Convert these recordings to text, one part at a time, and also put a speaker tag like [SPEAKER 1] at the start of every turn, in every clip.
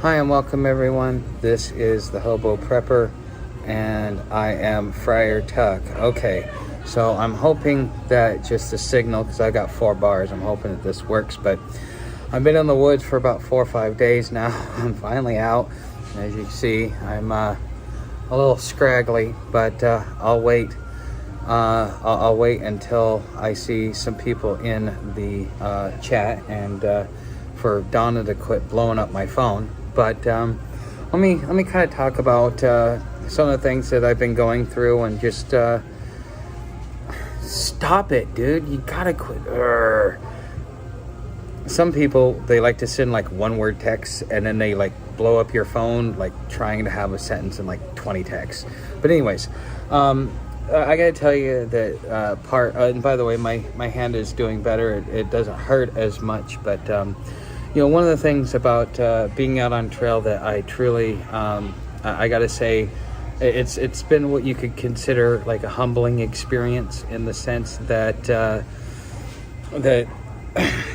[SPEAKER 1] Hi and welcome everyone. This is the Hobo Prepper and I am Friar Tuck. Okay, so I'm hoping that just the signal, because I got 4 bars, I'm hoping that this works, but I've been in the woods for about 4 or 5 days now. I'm finally out. As you can see, I'm a little scraggly, but I'll wait. I'll wait until I see some people in the chat and for Donna to quit blowing up my phone. But let me kind of talk about some of the things that I've been going through and just stop it, dude. You gotta quit. Some people, they like to send like 1-word texts and then they like blow up your phone like trying to have a sentence in like 20 texts. But anyways, I gotta tell you that and by the way, my hand is doing better. It doesn't hurt as much, but you know, one of the things about being out on trail that I truly, I gotta say, it's been what you could consider like a humbling experience, in the sense that that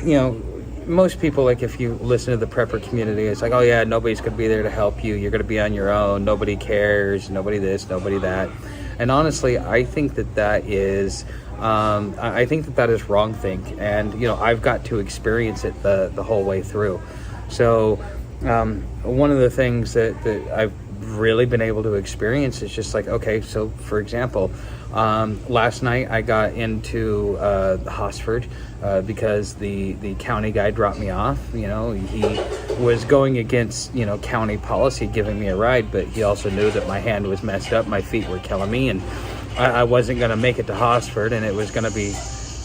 [SPEAKER 1] you know, most people, like if you listen to the prepper community, it's like, oh yeah, nobody's gonna be there to help you. You're gonna be on your own. Nobody cares. Nobody this, nobody that. And honestly, I think that is I think that is wrong think, and you know, I've got to experience it the whole way through. So one of the things that I've really been able to experience is just like, okay, so for example, last night I got into Hosford because the county guy dropped me off. You know, he was going against, you know, county policy giving me a ride, but he also knew that my hand was messed up, my feet were killing me, and I wasn't going to make it to Hosford, and it was going to be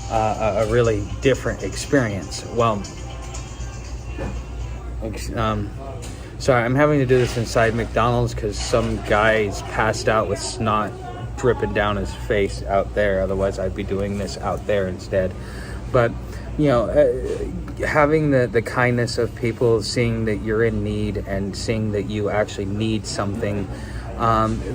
[SPEAKER 1] a really different experience. Well, sorry, I'm having to do this inside McDonald's because some guy's passed out with snot dripping down his face out there. Otherwise, I'd be doing this out there instead. But, you know, having the kindness of people, seeing that you're in need and seeing that you actually need something,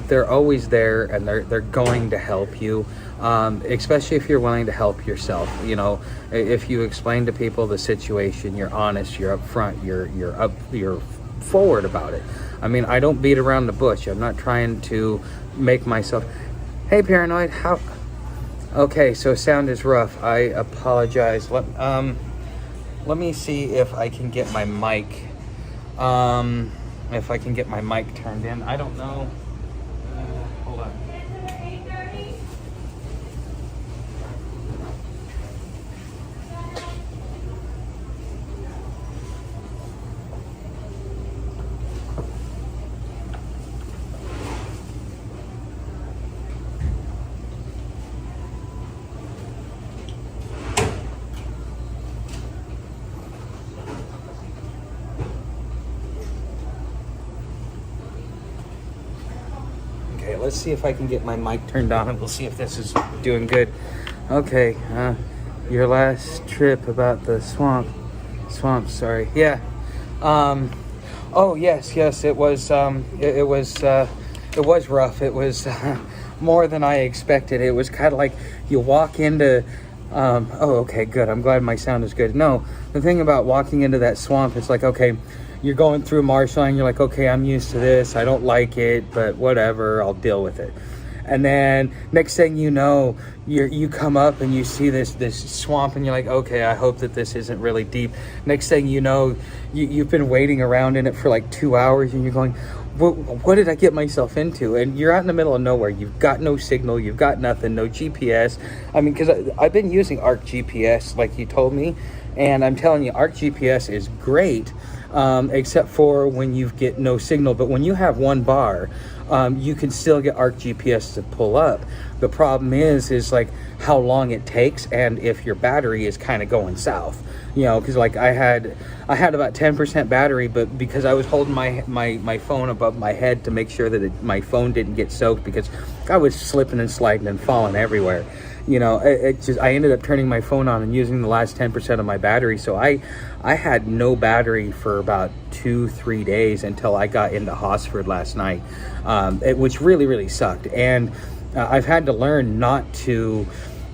[SPEAKER 1] they're always there, and they're going to help you, especially if you're willing to help yourself. You know, if you explain to people the situation, you're honest, you're upfront, you're forward about it. I mean, I don't beat around the bush. I'm not trying to make myself, hey Paranoid, how, okay, so sound is rough, I apologize. Let me see if I can get my mic turned in. I don't know. Hold on. Okay, let's see if I can get my mic turned on, and we'll see if this is doing good. Okay, your last trip about the swamp, sorry. Yeah. Oh yes, it was it was rough. It was more than I expected. It was kind of like you walk into oh, okay, good. I'm glad my sound is good. No, the thing about walking into that swamp, it's like, okay, you're going through marshland, you're like, okay, I'm used to this, I don't like it, but whatever, I'll deal with it. And then next thing you know, you come up and you see this swamp, and you're like, okay, I hope that this isn't really deep. Next thing you know, you've been waiting around in it for like 2 hours, and you're going, what did I get myself into? And you're out in the middle of nowhere. You've got no signal, you've got nothing, no GPS. I mean, because I've been using Arc GPS like you told me, and I'm telling you, Arc GPS is great, except for when you get no signal. But when you have 1 bar, you can still get Arc GPS to pull up. The problem is like how long it takes, and if your battery is kind of going south, you know, because like I had about 10% battery, but because I was holding my phone above my head to make sure that my phone didn't get soaked, because I was slipping and sliding and falling everywhere. You know, I ended up turning my phone on and using the last 10% of my battery. So I had no battery for about 2-3 days until I got into Hosford last night, which really sucked. And I've had to learn not to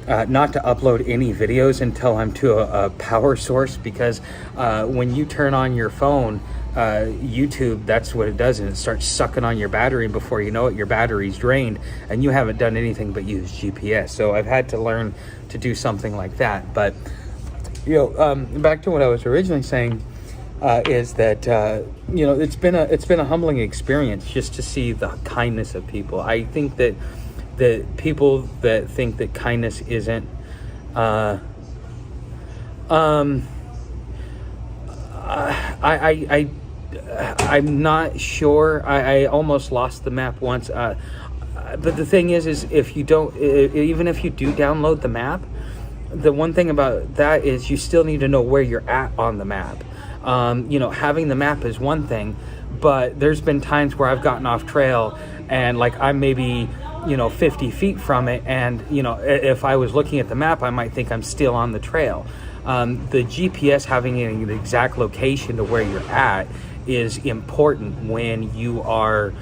[SPEAKER 1] upload any videos until I'm to a power source, because when you turn on your phone, YouTube, that's what it does, and it starts sucking on your battery, and before you know it, your battery's drained, and you haven't done anything but use GPS. So I've had to learn to do something like that. But back to what I was originally saying, is that it's been a humbling experience just to see the kindness of people. I think that people that think that kindness isn't I'm not sure. I almost lost the map once. But the thing is if you don't, even if you do download the map, the one thing about that is you still need to know where you're at on the map. Having the map is one thing, but there's been times where I've gotten off trail and like I'm maybe 50 feet from it, and if I was looking at the map, I might think I'm still on the trail. The GPS having an exact location to where you're at is important when you are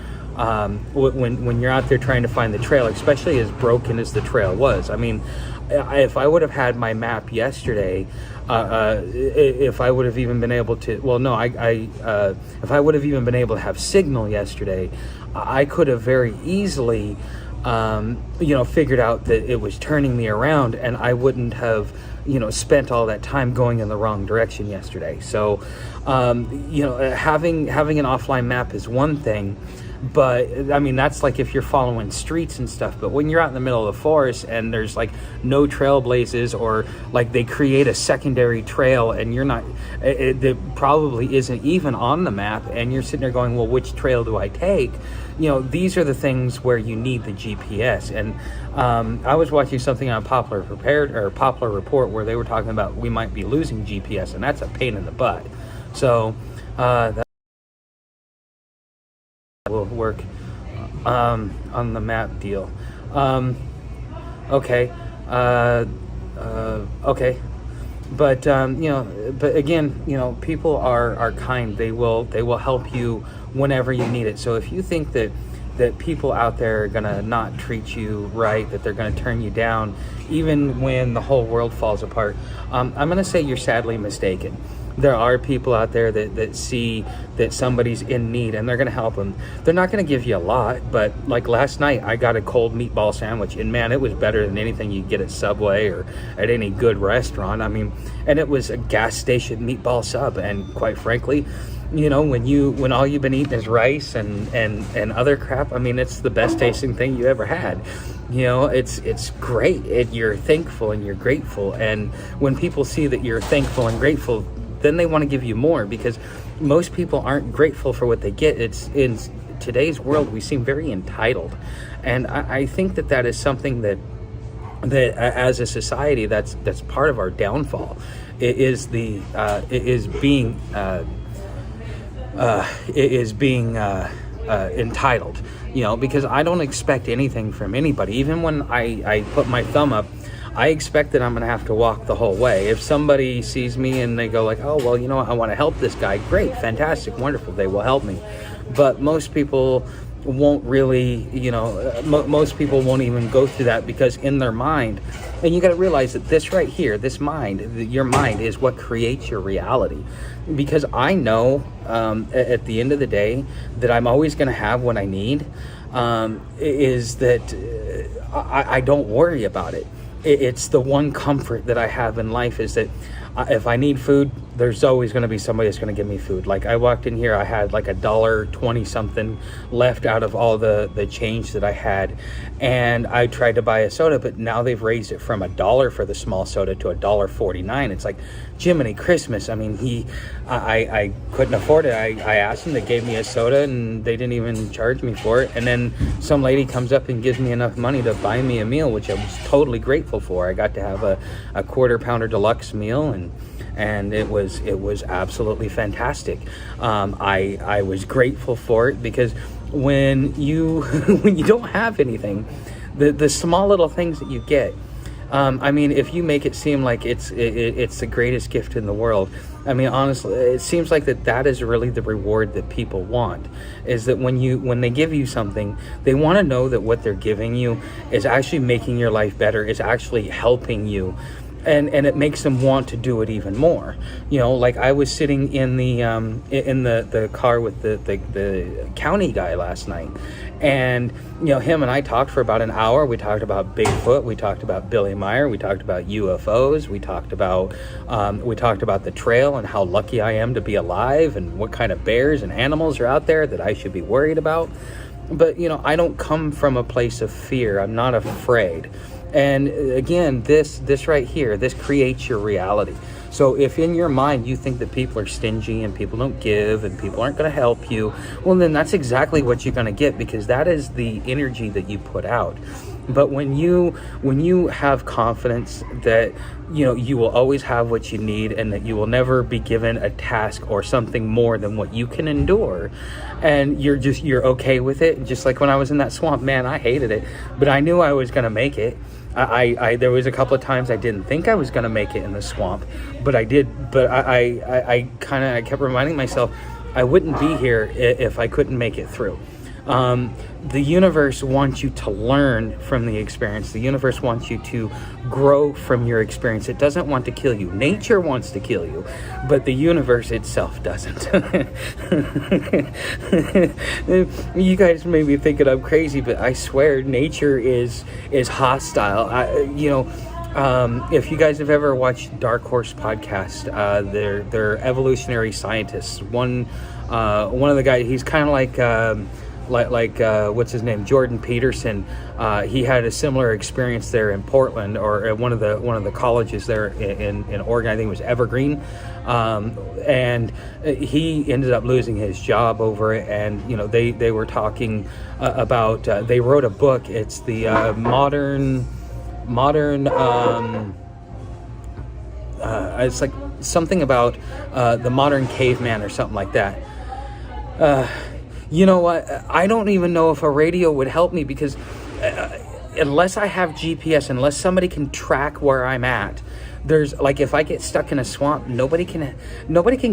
[SPEAKER 1] when you're out there trying to find the trail, especially as broken as the trail was. I mean, if I would have had my map yesterday, if I would have even been able to, if I would have even been able to have signal yesterday, I could have very easily figured out that it was turning me around, and I wouldn't have spent all that time going in the wrong direction yesterday. So having an offline map is one thing, but I mean that's like if you're following streets and stuff. But when you're out in the middle of the forest and there's like no trailblazes, or like they create a secondary trail and you're not, it probably isn't even on the map, and you're sitting there going, well, which trail do I take? These are the things where you need the GPS. And I was watching something on Popular Report where they were talking about we might be losing GPS, and that's a pain in the butt. So that will work on the map deal. Okay. Okay. But but again, people are kind. They will help you whenever you need it. So if you think that people out there are gonna not treat you right, that they're gonna turn you down, even when the whole world falls apart, I'm gonna say you're sadly mistaken. There are people out there that see that somebody's in need and they're going to help them. They're not going to give you a lot, but like last night I got a cold meatball sandwich, and man, it was better than anything you get at Subway or at any good restaurant. I mean, and it was a gas station meatball sub, and quite frankly, when all you've been eating is rice and other crap, I mean, it's the best tasting thing you ever had. It's great. You're thankful and you're grateful, and when people see that you're thankful and grateful, then they want to give you more, because most people aren't grateful for what they get. It's in today's world, we seem very entitled, and I think that is something that as a society, that's part of our downfall. It is being entitled, because I don't expect anything from anybody. Even when I put my thumb up, I expect that I'm going to have to walk the whole way. If somebody sees me and they go like, oh, well, I want to help this guy, great, fantastic, wonderful, they will help me. But most people won't really, most people won't even go through that, because in their mind, and you got to realize that this right here, this mind, your mind is what creates your reality. Because I know at the end of the day that I'm always going to have what I need, is that I don't worry about it. It's the one comfort that I have in life, is that if I need food, there's always going to be somebody that's going to give me food. Like I walked in here, I had like $1.20 something left out of all the change that I had, and I tried to buy a soda, but now they've raised it from $1 for the small soda to $1.49. It's like Jiminy Christmas. I mean, I couldn't afford it. I asked them, they gave me a soda, and they didn't even charge me for it. And then some lady comes up and gives me enough money to buy me a meal, which I was totally grateful for. I got to have a quarter pounder deluxe meal, and it was absolutely fantastic. I was grateful for it, because when you when you don't have anything, the small little things that you get, I mean, if you make it seem like it's the greatest gift in the world, I mean, honestly, it seems like that is really the reward that people want, is that when they give you something, they want to know that what they're giving you is actually making your life better, is actually helping you. and it makes them want to do it even more. Like I was sitting in the car with the county guy last night, and him and I talked for about an hour. We talked about Bigfoot, we talked about Billy Meyer, we talked about UFOs, we talked about the trail and how lucky I am to be alive, and what kind of bears and animals are out there that I should be worried about. But I don't come from a place of fear. I'm not afraid. And again, this right here, this creates your reality. So if in your mind you think that people are stingy and people don't give and people aren't going to help you, well, then that's exactly what you're going to get, because that is the energy that you put out. But when you have confidence that you will always have what you need, and that you will never be given a task or something more than what you can endure, and you're okay with it, just like when I was in that swamp, man, I hated it, but I knew I was going to make it. I there was a couple of times I didn't think I was going to make it in the swamp, but I did. But I kept reminding myself I wouldn't be here if I couldn't make it through. The universe wants you to learn from the experience. The universe wants you to grow from your experience. It doesn't want to kill you. Nature wants to kill you, but the universe itself doesn't. You guys may be thinking I'm crazy, but I swear nature is hostile. If you guys have ever watched Dark Horse podcast, they're evolutionary scientists. One of the guys, he's kind of like what's his name, Jordan Peterson. He had a similar experience there in Portland, or at one of the colleges there in Oregon. I think it was Evergreen, and he ended up losing his job over it. And they were talking about they wrote a book. It's the modern it's like something about the modern caveman or something like that. You know what? I don't even know if a radio would help me, because unless I have GPS, unless somebody can track where I'm at, there's like, if I get stuck in a swamp, nobody can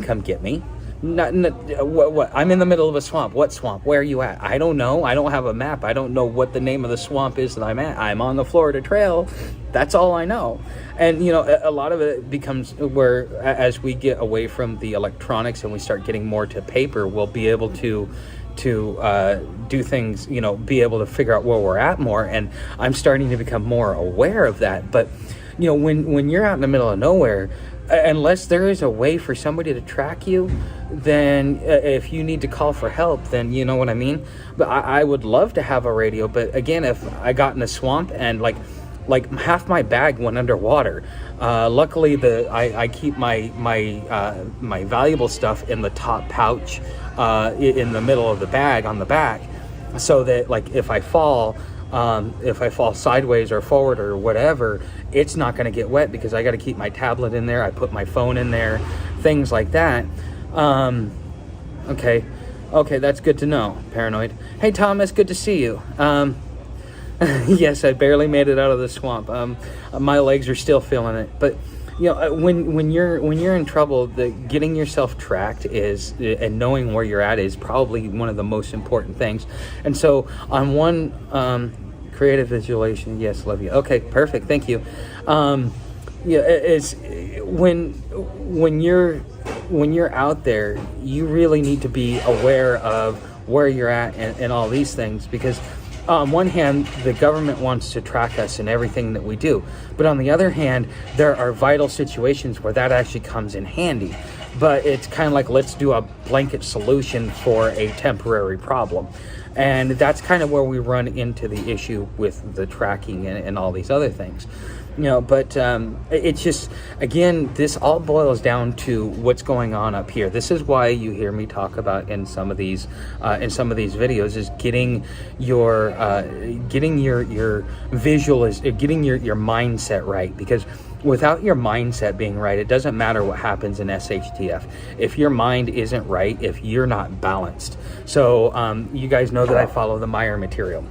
[SPEAKER 1] come get me. What? I'm in the middle of a swamp. What swamp? Where are you at? I don't know. I don't have a map. I don't know what the name of the swamp is that I'm at. I'm on the Florida Trail. That's all I know. And a lot of it becomes where, as we get away from the electronics and we start getting more to paper, we'll be able to do things, be able to figure out where we're at more. And I'm starting to become more aware of that. But when you're out in the middle of nowhere, unless there is a way for somebody to track you, then if you need to call for help, then you know what I mean. But I would love to have a radio. But again, if I got in a swamp and like half my bag went underwater, luckily I keep my valuable stuff in the top pouch, in the middle of the bag on the back, so that like if I fall sideways or forward or whatever, it's not going to get wet, because I got to keep my tablet in there. I put my phone in there, things like that. Okay, that's good to know. Paranoid. Hey Thomas, good to see you. Yes, I barely made it out of the swamp. My legs are still feeling it, but when you're in trouble, getting yourself tracked and knowing where you're at is probably one of the most important things. And so on one creative visualization, yes, love you. Okay, perfect, thank you. It's when you're out there, you really need to be aware of where you're at and all these things, because on one hand, the government wants to track us in everything that we do. But on the other hand, there are vital situations where that actually comes in handy. But it's kind of like, let's do a blanket solution for a temporary problem. And that's kind of where we run into the issue with the tracking and all these other things. But it's just, again, this all boils down to what's going on up here. This is why you hear me talk about in some of these videos, is getting your visual, getting your mindset right. Because without your mindset being right, it doesn't matter what happens in SHTF. If your mind isn't right, if you're not balanced. So you guys know that I follow the Meyer material.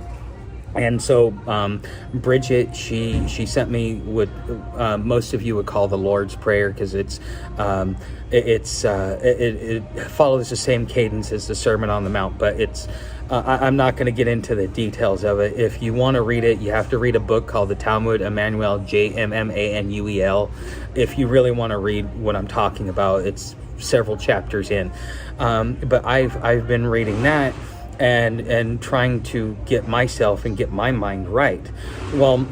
[SPEAKER 1] And so Bridget, she sent me what most of you would call the Lord's Prayer, because it follows the same cadence as the Sermon on the Mount, but I'm not going to get into the details of it. If you want to read it, you have to read a book called the Talmud Emmanuel, Jmmanuel. If you really want to read what I'm talking about, it's several chapters in. But I've been reading that and trying to get myself and get my mind right. Well,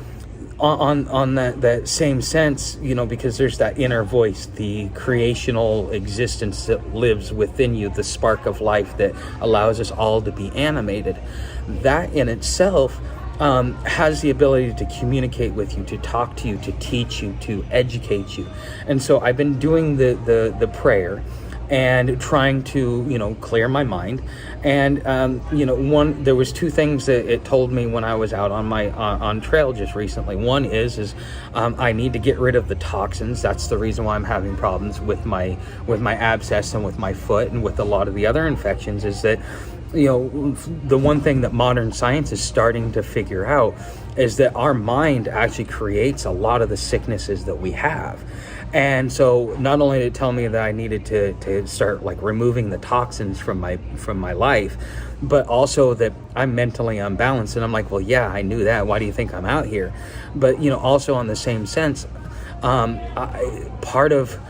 [SPEAKER 1] on that same sense, because there's that inner voice, the creational existence that lives within you, the spark of life that allows us all to be animated. That in itself has the ability to communicate with you, to talk to you, to teach you, to educate you. And so I've been doing the prayer and trying to, clear my mind. And, there was two things that it told me when I was out on my, on trail just recently. One is I need to get rid of the toxins. That's the reason why I'm having problems with my abscess and with my foot and with a lot of the other infections, is that, the one thing that modern science is starting to figure out is that our mind actually creates a lot of the sicknesses that we have. And so not only did it tell me that I needed to start like removing the toxins from my life, but also that I'm mentally unbalanced. And I'm like, well, yeah, I knew that. Why do you think I'm out here? But, also on the same sense, part of,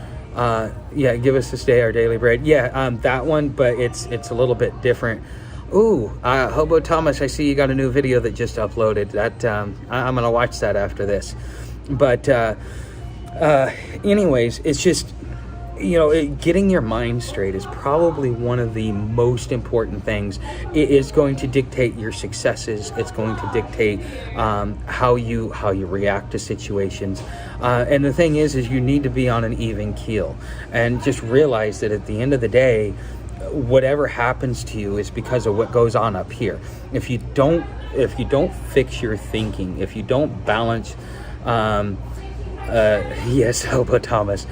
[SPEAKER 1] give us this day our daily bread. That one, but it's a little bit different. Ooh, Hobo Thomas, I see you got a new video that just uploaded. That I'm going to watch that after this. But anyways, it's just, getting your mind straight is probably one of the most important things. It is going to dictate your successes. It's going to dictate how you react to situations. And the thing is you need to be on an even keel, and just realize that at the end of the day, whatever happens to you is because of what goes on up here. If you don't fix your thinking, if you don't balance, yes, Hobo Thomas,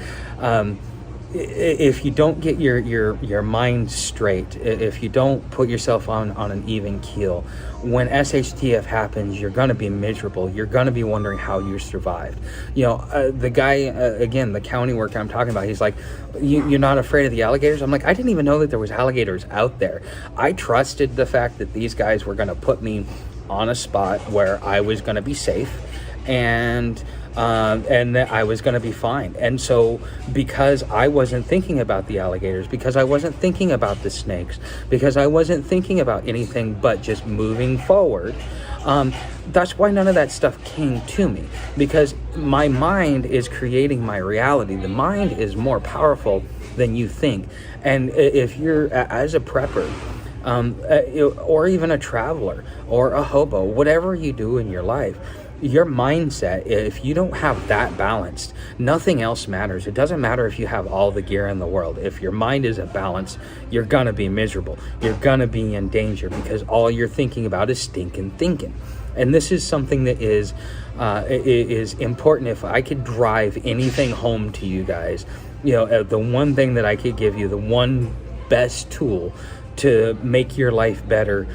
[SPEAKER 1] if you don't get your mind straight, if you don't put yourself on an even keel, when SHTF happens, you're going to be miserable. You're going to be wondering how you survived. The guy, again, the county worker I'm talking about, he's like, you're not afraid of the alligators? I'm like, I didn't even know that there was alligators out there. I trusted the fact that these guys were going to put me on a spot where I was going to be safe, and that I was going to be fine. And so because I wasn't thinking about the alligators, because I wasn't thinking about the snakes, because I wasn't thinking about anything but just moving forward, that's why none of that stuff came to me, because my mind is creating my reality. The mind is more powerful than you think. And if you're, as a prepper, or even a traveler or a hobo, whatever you do in your life, your mindset, if you don't have that balanced, nothing else matters. It doesn't matter if you have all the gear in the world. If your mind isn't balanced, you're gonna be miserable. You're gonna be in danger, because all you're thinking about is stinking thinking. And this is something that is important. If I could drive anything home to you guys, the one thing that I could give you, the one best tool to make your life better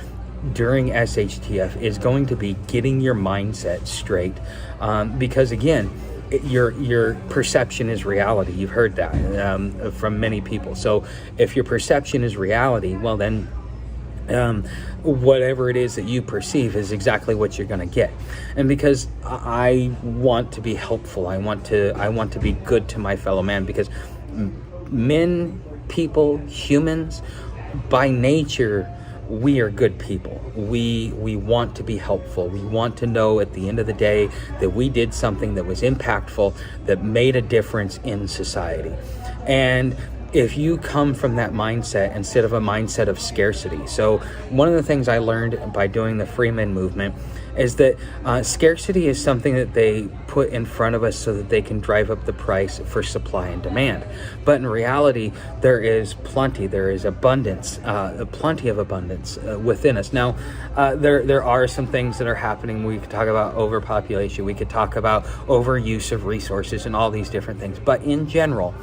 [SPEAKER 1] during SHTF is going to be getting your mindset straight, because again, your perception is reality. You've heard that from many people. So if your perception is reality, well then whatever it is that you perceive is exactly what you're going to get. And because I want to be helpful, I want to be good to my fellow man, because people, humans, by nature, we are good people. We want to be helpful. We want to know at the end of the day that we did something that was impactful, that made a difference in society. And if you come from that mindset instead of a mindset of scarcity. So one of the things I learned by doing the Freeman movement is that scarcity is something that they put in front of us so that they can drive up the price for supply and demand. But in reality, there is plenty, there is abundance, plenty of abundance within us. Now, there are some things that are happening. We could talk about overpopulation, we could talk about overuse of resources and all these different things. But in general,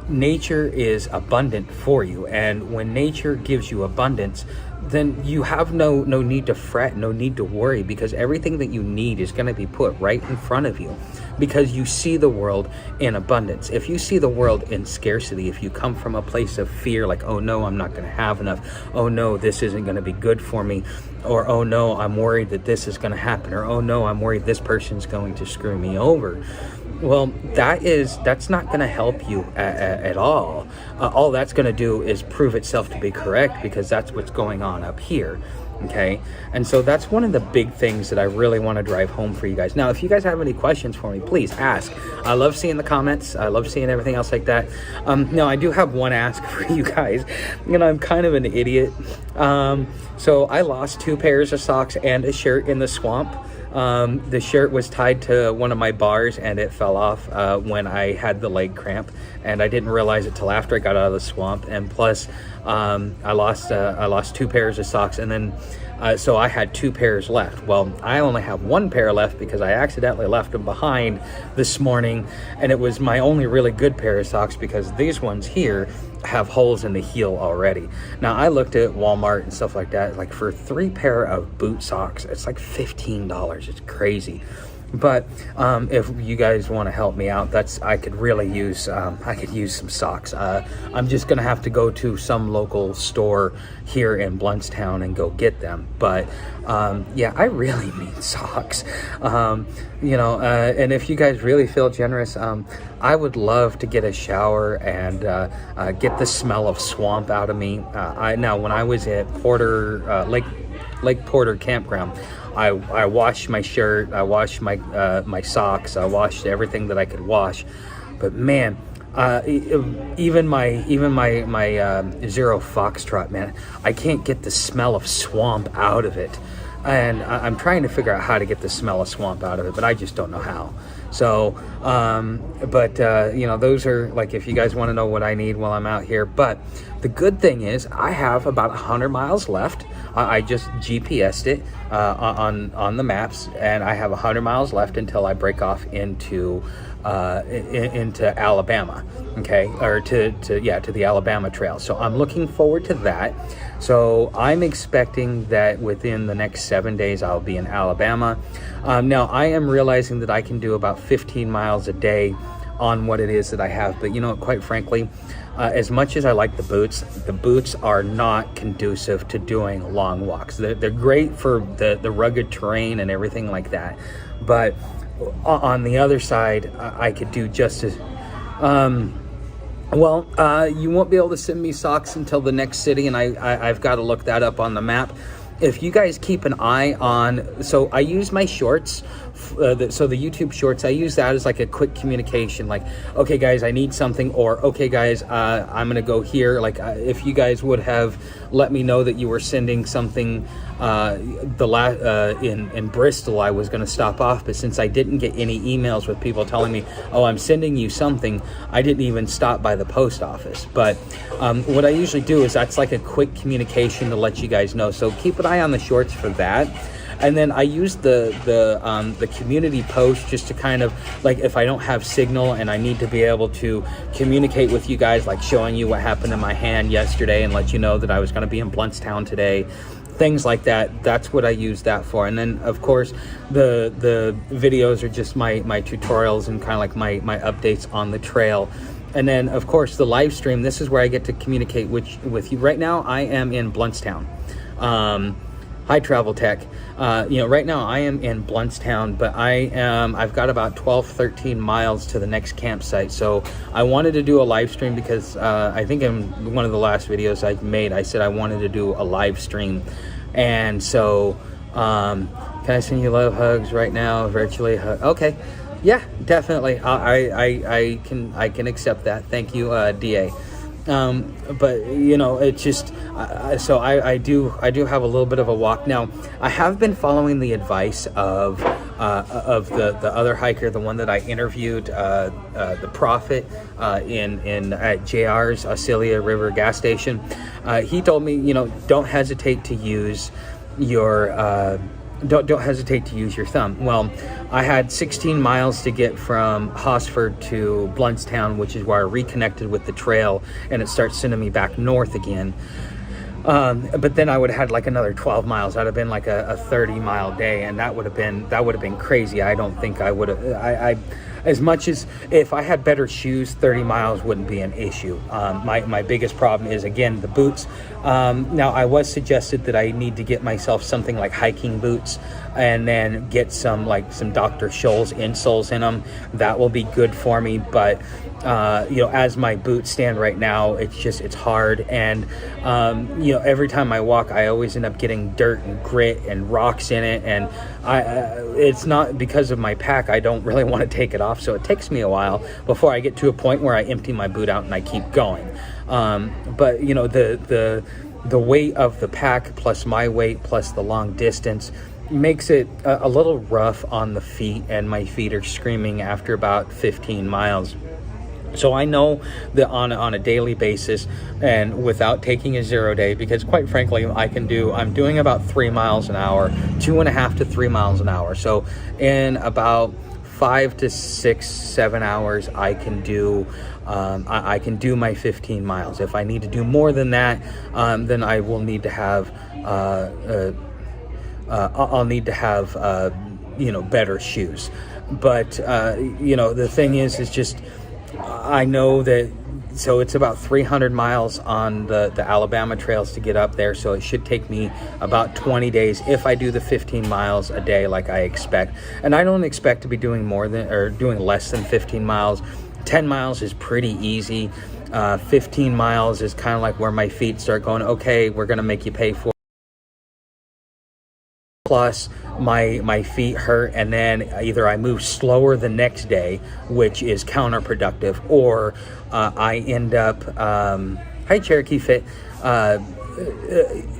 [SPEAKER 1] nature is abundant for you, and when nature gives you abundance, then you have no need to fret, no need to worry, because everything that you need is going to be put right in front of you, because you see the world in abundance. If you see the world in scarcity, if you come from a place of fear, like, oh no, I'm not going to have enough, oh no, this isn't going to be good for me, or oh no, I'm worried that this is going to happen, or oh no, I'm worried this person's going to screw me over. Well, that's not going to help you at all. All that's going to do is prove itself to be correct, because that's what's going on up here. Okay, and so that's one of the big things that I really want to drive home for you guys. Now, if you guys have any questions for me, please ask. I love seeing the comments. I love seeing everything else like that. Now, I do have one ask for you guys. I'm kind of an idiot. So I lost 2 pairs of socks and a shirt in the swamp. The shirt was tied to one of my bars, and it fell off when I had the leg cramp, and I didn't realize it till after I got out of the swamp. And plus, I lost 2 pairs of socks, and then so I had 2 pairs left. Well, I only have 1 pair left because I accidentally left them behind this morning, and it was my only really good pair of socks, because these ones here have holes in the heel already. Now, I looked at Walmart and stuff like that, like for 3 pair of boot socks, it's like $15. It's crazy. But if you guys want to help me out, I could really use some socks. I'm just gonna have to go to some local store here in Bluntstown and go get them. But yeah, I really need socks. And if you guys really feel generous, I would love to get a shower and get the smell of swamp out of me. Now, when I was at Lake Porter Campground, I washed my shirt, I washed my socks, I washed everything that I could wash. But man, even my Zero Foxtrot, man, I can't get the smell of swamp out of it. And I'm trying to figure out how to get the smell of swamp out of it, but I just don't know how. So, those are, like, if you guys want to know what I need while I'm out here. But the good thing is I have about 100 miles left. I just GPSed it on the maps, and I have 100 miles left until I break off into Alabama, okay, or to the Alabama Trail. So I'm looking forward to that. So I'm expecting that within the next 7 days I'll be in Alabama. Now, I am realizing that I can do about 15 miles a day on what it is that I have, but quite frankly, as much as I like the boots are not conducive to doing long walks. They're great for the rugged terrain and everything like that, but on the other side, I could do just as you won't be able to send me socks until the next city, and I've got to look that up on the map. If you guys keep an eye on, so I use my shorts, so the YouTube shorts, I use that as like a quick communication, like, okay guys, I need something, or okay guys, I'm gonna go here. Like, if you guys would have let me know that you were sending something in Bristol, I was gonna stop off, but since I didn't get any emails with people telling me, oh, I'm sending you something, I didn't even stop by the post office. But what I usually do is that's like a quick communication to let you guys know. So keep an eye on the shorts for that. And then I use the community post just to kind of, like, if I don't have signal and I need to be able to communicate with you guys, like showing you what happened in my hand yesterday and let you know that I was going to be in Bluntstown today, things like that. That's what I use that for. And then, of course, the videos are just my tutorials and kind of like my updates on the trail. And then, of course, the live stream, this is where I get to communicate with you. Right now, I am in Bluntstown. Hi, Travel Tech. Right now I am in Bluntstown, but I've got about 13 miles to the next campsite. So I wanted to do a live stream because I think in one of the last videos I made, I said I wanted to do a live stream. And so, can I send you love hugs right now, virtually? Okay. Yeah, definitely. I can accept that. Thank you, DA. But it's just so I do have a little bit of a walk now. I have been following the advice of the other hiker, the one that I interviewed, the Prophet, at JR's Osceola River gas station. He told me, don't hesitate to use your don't hesitate to use your thumb. Well, I had 16 miles to get from Hosford to Bluntstown, which is where I reconnected with the trail, and it starts sending me back north again. But then I would have had like another 12 miles. That'd have been like a 30-mile day, and that would have been crazy. I don't think I would have. I as much as if I had better shoes, 30 miles wouldn't be an issue. My biggest problem is, again, the boots. Now, I was suggested that I need to get myself something like hiking boots, and then get some Dr. Scholl's insoles in them. That will be good for me. But as my boots stand right now, it's hard. And every time I walk, I always end up getting dirt and grit and rocks in it. And it's not because of my pack. I don't really want to take it off. So it takes me a while before I get to a point where I empty my boot out and I keep going. But the weight of the pack plus my weight plus the long distance makes it a little rough on the feet, and my feet are screaming after about 15 miles. So I know that on a daily basis, and without taking a 0 day, because quite frankly, I'm doing about 3 miles an hour, 2.5 to 3 miles an hour. So in about 5 to 6, 7 hours, I can do my 15 miles. If I need to do more than that, then I will need to have I'll need to have better shoes. But the thing is just, I know that, so it's about 300 miles on the Alabama trails to get up there, so it should take me about 20 days if I do the 15 miles a day like I expect. And I don't expect to be doing doing less than 15 miles. 10 miles is pretty easy. 15 miles is kind of like where my feet start going, okay, we're going to make you pay for it. Plus my feet hurt, and then either I move slower the next day, which is counterproductive, or I end up hi Cherokee Fit,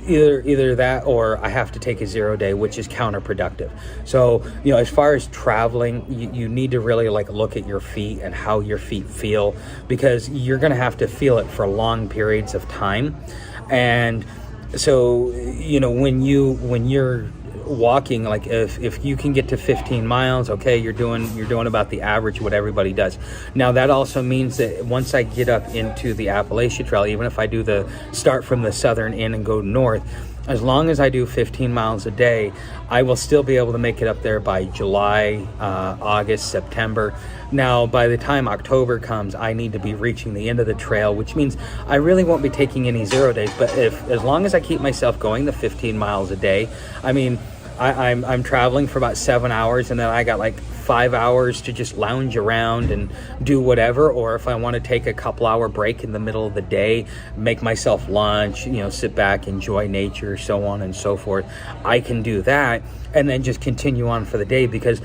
[SPEAKER 1] either that or I have to take a 0 day, which is counterproductive. So as far as traveling, you need to really look at your feet and how your feet feel, because you're going to have to feel it for long periods of time. And so when you're walking, if you can get to 15 miles, okay, you're doing about the average what everybody does. Now that also means that once I get up into the Appalachia Trail, even if I do start from the southern end and go north, as long as I do 15 miles a day, I will still be able to make it up there by July, August, September. Now, by the time October comes, I need to be reaching the end of the trail, which means I really won't be taking any 0 days. But as long as I keep myself going the 15 miles a day, I mean, I'm traveling for about 7 hours, and then I got 5 hours to just lounge around and do whatever. Or if I want to take a couple hour break in the middle of the day, make myself lunch, sit back, enjoy nature, so on and so forth, I can do that, and then just continue on for the day, because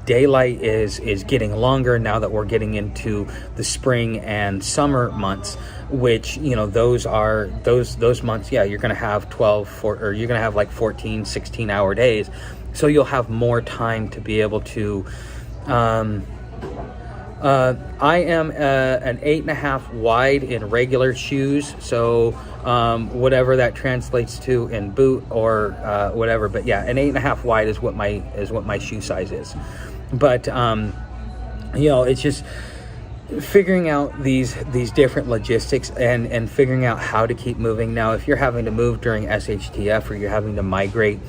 [SPEAKER 1] daylight is getting longer now that we're getting into the spring and summer months, which those months, yeah, you're going to have 12 or you're going to have 14, 16 hour days. So you'll have more time to be able to I am an 8.5 wide in regular shoes, so whatever that translates to in boot or whatever. But yeah, an 8.5 wide is what my shoe size is. But it's just figuring out these different logistics and figuring out how to keep moving. Now, if you're having to move during SHTF, or you're having to migrate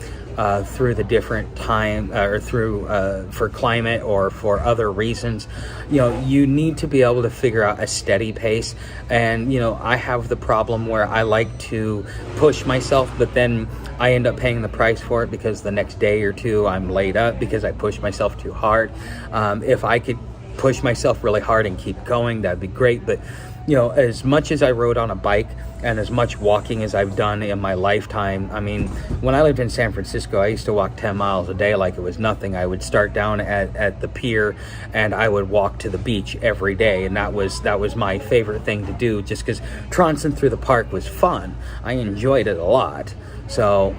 [SPEAKER 1] through the different time or through for climate or for other reasons, you need to be able to figure out a steady pace. And I have the problem where I like to push myself, but then I end up paying the price for it, because the next day or two I'm laid up because I pushed myself too hard. If I could push myself really hard and keep going, that'd be great. But as much as I rode on a bike and as much walking as I've done in my lifetime, I mean, when I lived in San Francisco, I used to walk 10 miles a day like it was nothing. I would start down at the pier, and I would walk to the beach every day, and that was my favorite thing to do, just because trouncing through the park was fun. I enjoyed it a lot. So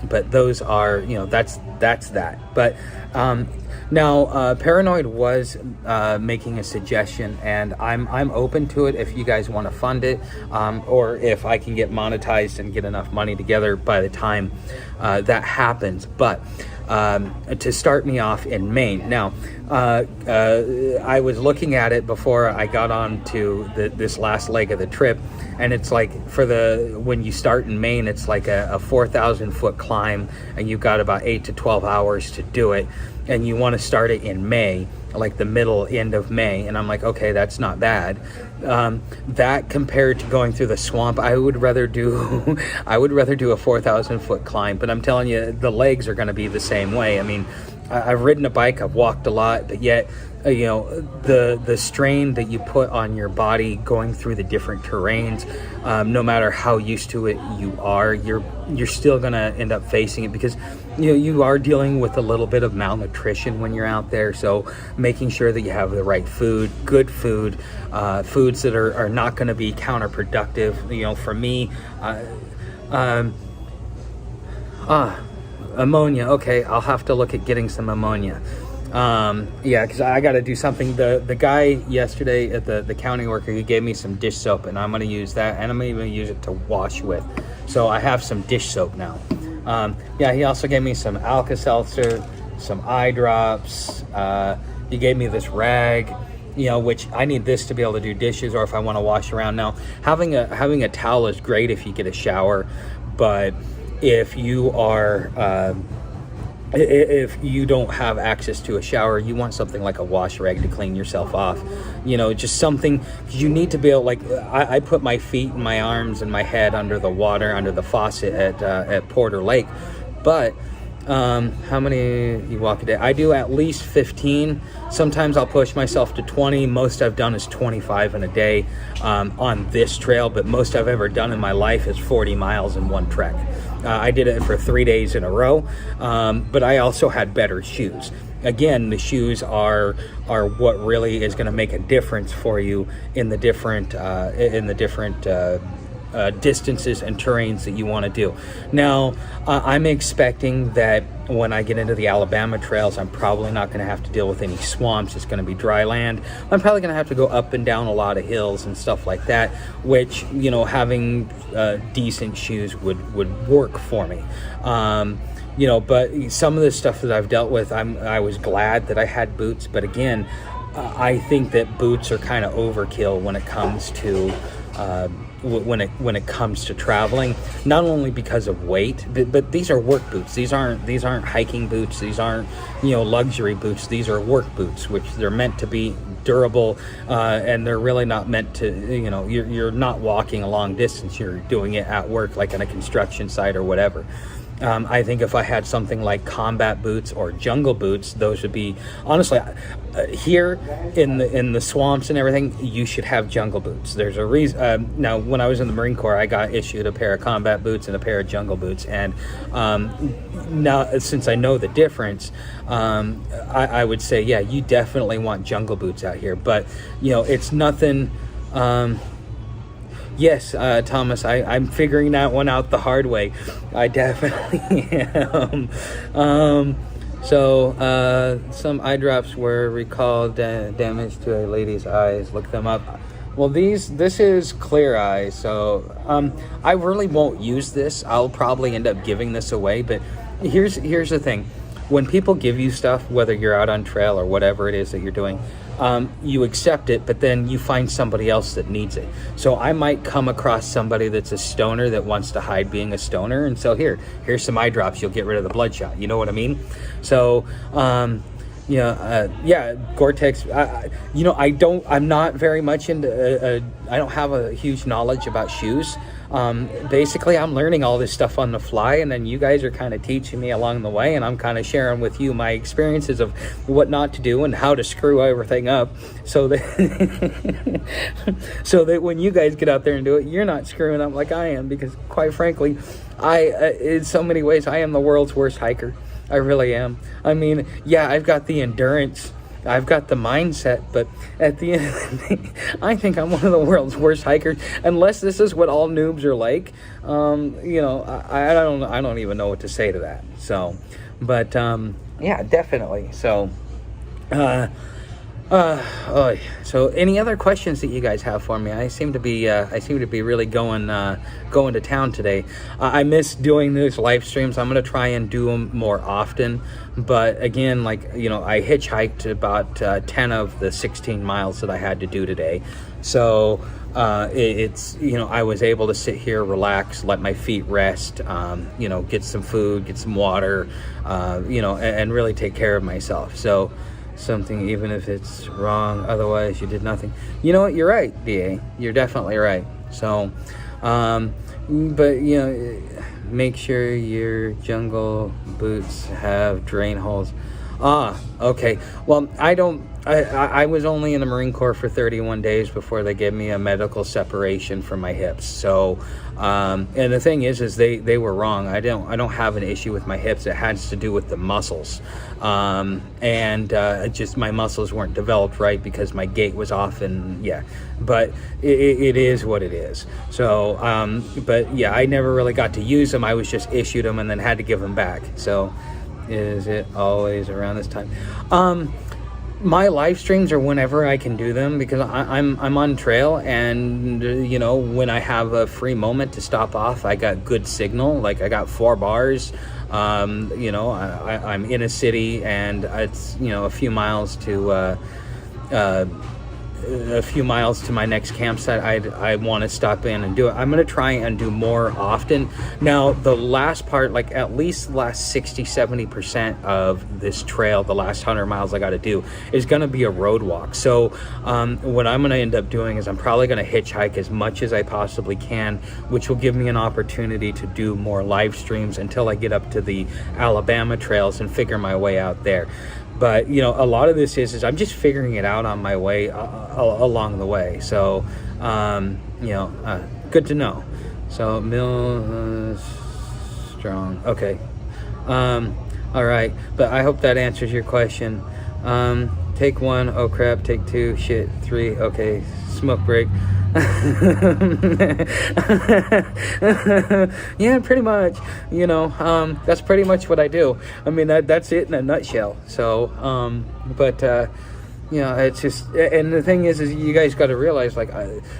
[SPEAKER 1] but those are, that's that. But now Paranoid was making a suggestion, and I'm open to it if you guys want to fund it, or or if I can get monetized and get enough money together by the time that happens. But to start me off in Maine. Now, I was looking at it before I got on to this last leg of the trip, and it's like when you start in Maine, it's like a 4,000 foot climb, and you've got about 8 to 12 hours to do it, and you want to start it in May, like the end of May. And I'm like, okay, that's not bad. That compared to going through the swamp, I would rather do a 4,000 foot climb. But I'm telling you, the legs are going to be the same way. I mean, I've ridden a bike, I've walked a lot, but yet the strain that you put on your body going through the different terrains, no matter how used to it you are, you're still gonna end up facing it, because you are dealing with a little bit of malnutrition when you're out there. So making sure that you have the right food, good food, foods that are not going to be counterproductive. For me, ammonia. Okay, I'll have to look at getting some ammonia. Because I got to do something. The guy yesterday at the county worker, he gave me some dish soap, and I'm going to use that, and I'm going to even use it to wash with. So I have some dish soap now. He also gave me some Alka-Seltzer, some eye drops. He gave me this rag, which I need this to be able to do dishes, or if I want to wash around. Now, having a towel is great if you get a shower, but if you are if you don't have access to a shower, you want something like a wash rag to clean yourself off. Just something, you need to be able, like, I put my feet and my arms and my head under the water, under the faucet at Porter Lake. But how many you walk a day? I do at least 15. Sometimes I'll push myself to 20. Most I've done is 25 in a day on this trail, but most I've ever done in my life is 40 miles in one trek. I did it for 3 days in a row, but I also had better shoes. Again, the shoes are what really is going to make a difference for you in the different distances and terrains that you want to do. Now, I'm expecting that when I get into the Alabama trails, I'm probably not going to have to deal with any swamps. It's going to be dry land. I'm probably going to have to go up and down a lot of hills and stuff like that, which, having decent shoes would work for me. But some of the stuff that I've dealt with, I was glad that I had boots. But again, I think that boots are kind of overkill when it comes to when it comes to traveling, not only because of weight, but these are work boots. These aren't hiking boots. These aren't luxury boots. These are work boots, which they're meant to be durable, and they're really not meant to, you're not walking a long distance. You're doing it at work, like on a construction site or whatever. I think if I had something like combat boots or jungle boots, those would be, honestly, here in the swamps and everything, you should have jungle boots. There's a reason. Now, when I was in the Marine Corps, I got issued a pair of combat boots and a pair of jungle boots. And now, since I know the difference, I would say, yeah, you definitely want jungle boots out here. But, it's nothing... Yes, Thomas, I'm figuring that one out the hard way. I definitely am. Some eye drops were recalled damage to a lady's eyes. Look them up. Well, this is Clear Eyes, so I really won't use this. I'll probably end up giving this away, but here's the thing. When people give you stuff, whether you're out on trail or whatever it is that you're doing, you accept it, but then you find somebody else that needs it. So I might come across somebody that's a stoner that wants to hide being a stoner, and so here's some eye drops. You'll get rid of the bloodshot. You know what I mean? So, Gore-Tex. I'm not very much into. I don't have a huge knowledge about shoes. Basically, I'm learning all this stuff on the fly, and then you guys are kind of teaching me along the way, and I'm kind of sharing with you my experiences of what not to do and how to screw everything up, so that when you guys get out there and do it, you're not screwing up like I am, because quite frankly, in so many ways, I am the world's worst hiker. I really am. I mean, yeah, I've got the endurance, I've got the mindset, but at the end of the day, I think I'm one of the world's worst hikers. Unless this is what all noobs are like, I don't even know what to say to that. So, but yeah, definitely. So, So any other questions that you guys have for me? I seem to be really going to town today. I miss doing those live streams. I'm gonna try and do them more often. But again, like, I hitchhiked about 10 of the 16 miles that I had to do today. So it's I was able to sit here, relax, let my feet rest, get some food, get some water, and really take care of myself. So something, even if it's wrong, otherwise you did nothing. You know what, you're right, DA, you're definitely right. So but make sure your jungle boots have drain holes. Okay. Well, I was only in the Marine Corps for 31 days before they gave me a medical separation for my hips. So, and the thing is they were wrong. I don't have an issue with my hips. It has to do with the muscles. Just my muscles weren't developed right because my gait was off, and but it is what it is. So, but yeah, I never really got to use them. I was just issued them and then had to give them back. So, is it always around this time? My live streams are whenever I can do them, because I'm on trail, and when I have a free moment to stop off, I got good signal. Like, I got 4 bars. I'm in a city, and it's a few miles to my next campsite. I want to stop in and do it. I'm going to try and do more often. Now, the last part, like at least the last 60-70% of this trail, the last 100 miles I got to do, is going to be a road walk. So what I'm going to end up doing is I'm probably going to hitchhike as much as I possibly can, which will give me an opportunity to do more live streams until I get up to the Alabama trails and figure my way out there. But a lot of this is I'm just figuring it out on my way along the way. So good to know. So Mill strong. Okay. All right. But I hope that answers your question. Take 1. Oh crap. Take 2. Shit. 3. Okay. Smoke break. Yeah, pretty much. That's pretty much what I do. I mean, that's it in a nutshell. So it's just, and the thing is you guys got to realize, like,